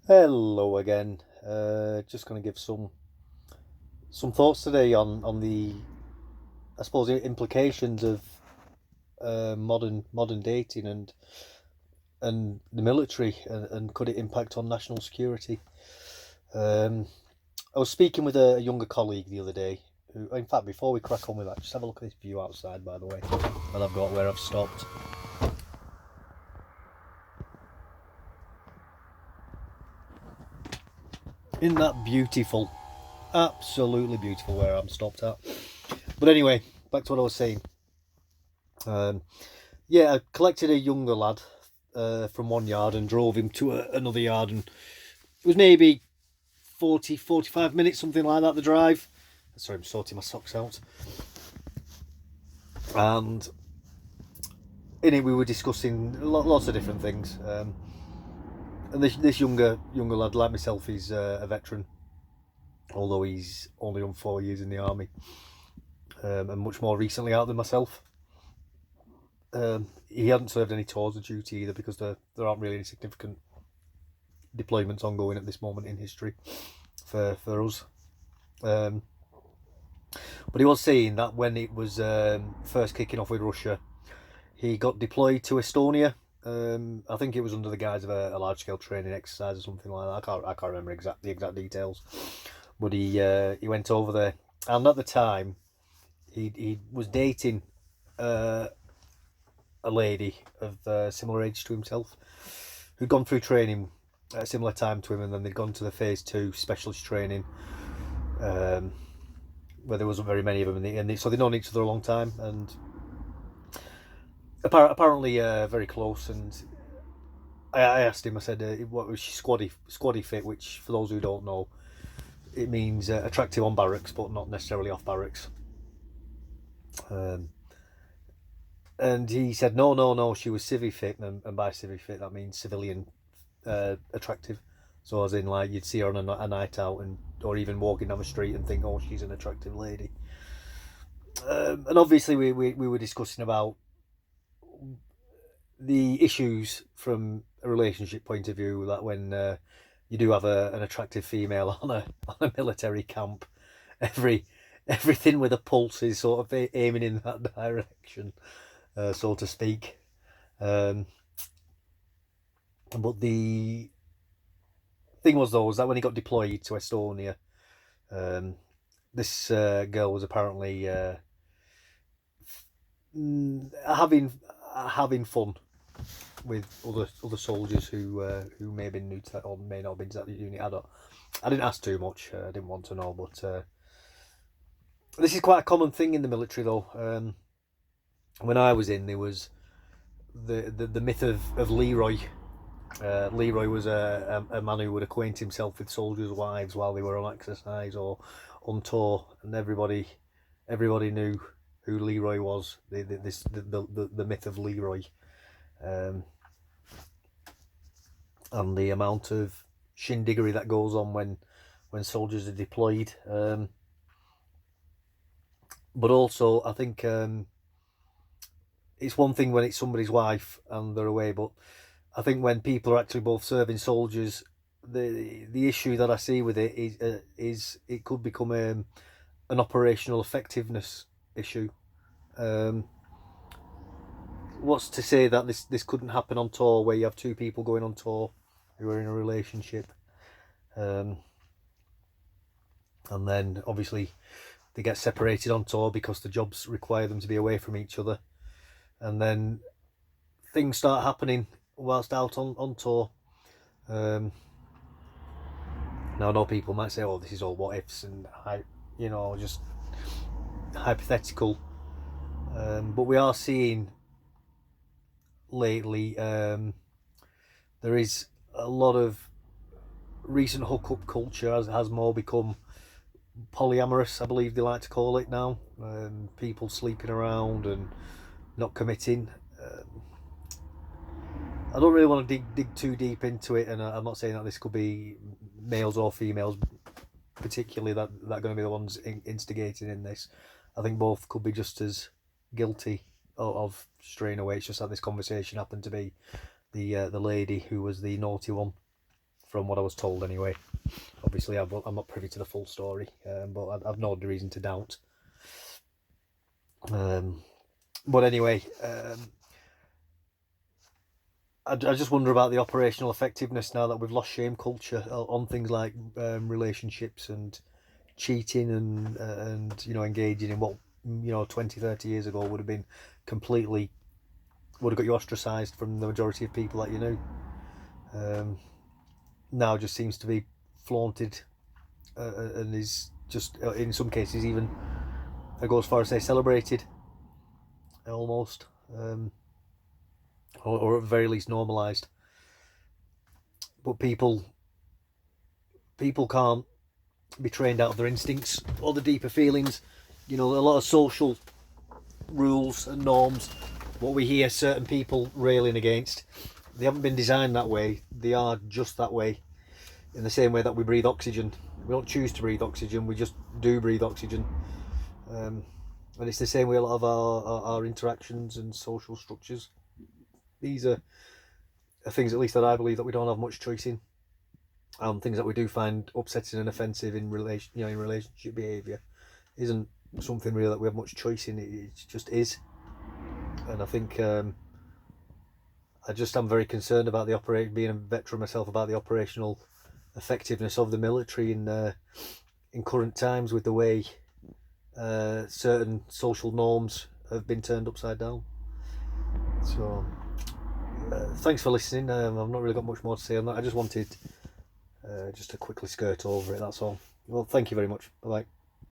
Hello again. Just going to give some thoughts today on the I suppose implications of modern dating and the military and could it impact on national security? Um, I was speaking with a younger colleague the other day. Who, in fact, before we crack on with that, just have a look at this view outside, by the way, that I've got where I've stopped. Isn't that beautiful? Absolutely beautiful where I'm stopped at. But anyway, back to what I was saying. Um, Yeah, I collected a younger lad from one yard and drove him to another yard, and it was maybe 45 minutes, something like that, the drive. Sorry, I'm sorting my socks out. And in it, we were discussing lots of different things. And this younger lad, like myself, he's a veteran, although he's only done 4 years in the army, and much more recently out than myself. He hadn't served any tours of duty either because there aren't really any significant deployments ongoing at this moment in history for us. Um, but he was saying that when it was first kicking off with Russia, he got deployed to Estonia. I think it was under the guise of a large scale training exercise or something like that. I can't remember the exact details. But he went over there, and at the time, he was dating a lady of similar age to himself, who'd gone through training at a similar time to him, and then they'd gone to the phase 2 specialist training, um, where there wasn't very many of them, so they'd known each other a long time, and apparently very close. And I asked him, I said, what was she squaddy fit, which for those who don't know, it means attractive on barracks, but not necessarily off barracks. Um, and he said, no, she was civvy fit, and by civvy fit that means civilian attractive. So as in, like, you'd see her on a night out, or even walking down the street and think, oh, she's an attractive lady. And obviously we were discussing about the issues from a relationship point of view, that when you do have an attractive female on a military camp, every everything with a pulse is sort of aiming in that direction, so to speak. Um, but the thing was, though, was that when he got deployed to Estonia, um, this girl was apparently having fun with other soldiers who may have been new to that, or may not have been to that unit. I didn't ask too much. I didn't want to know, but this is quite a common thing in the military, though. When I was in, there was the myth of Leroy. Leroy was a man who would acquaint himself with soldiers' wives while they were on exercise or on tour, and everybody knew who Leroy was. The myth of Leroy, um, and the amount of shindiggery that goes on when soldiers are deployed. But also, I think it's one thing when it's somebody's wife and they're away, but I think when people are actually both serving soldiers, the issue that I see with it is it could become an operational effectiveness issue. Um, what's to say that this couldn't happen on tour, where you have two people going on tour who are in a relationship, um, and then obviously they get separated on tour because the jobs require them to be away from each other, and then things start happening whilst out on tour. Now I know people might say, "Oh, this is all what ifs and just hypothetical," but we are seeing lately there is a lot of recent hookup culture has more become polyamorous, I believe they like to call it now. People sleeping around and not committing. I don't really want to dig too deep into it, and I'm not saying that this could be males or females particularly that are going to be the ones instigating in this. I think both could be just as guilty of straying away. It's just that this conversation happened to be the lady who was the naughty one. from what I was told anyway. Obviously, I'm not privy to the full story, but I've no reason to doubt. But anyway, I just wonder about the operational effectiveness now that we've lost shame culture on things like relationships and cheating and engaging in what 20, 30 years ago would have been completely, would have got you ostracised from the majority of people that you knew. Now just seems to be flaunted and is just in some cases even, I go as far as say, celebrated almost, or at the very least normalised. But people can't be trained out of their instincts or the deeper feelings. A lot of social rules and norms, what we hear certain people railing against, they haven't been designed that way. They are just that way. In the same way that we breathe oxygen, we don't choose to breathe oxygen, we just do breathe oxygen. And it's the same way a lot of our interactions and social structures. These are things, at least that I believe, that we don't have much choice in. Things that we do find upsetting and offensive in relationship behaviour isn't something really that we have much choice in. It just is. And I think I'm very concerned about being a veteran myself, about the operational effectiveness of the military in current times, with the way certain social norms have been turned upside down. So thanks for listening. I've not really got much more to say on that. I just wanted just to quickly skirt over it, that's all. Well, thank you very much. Bye bye.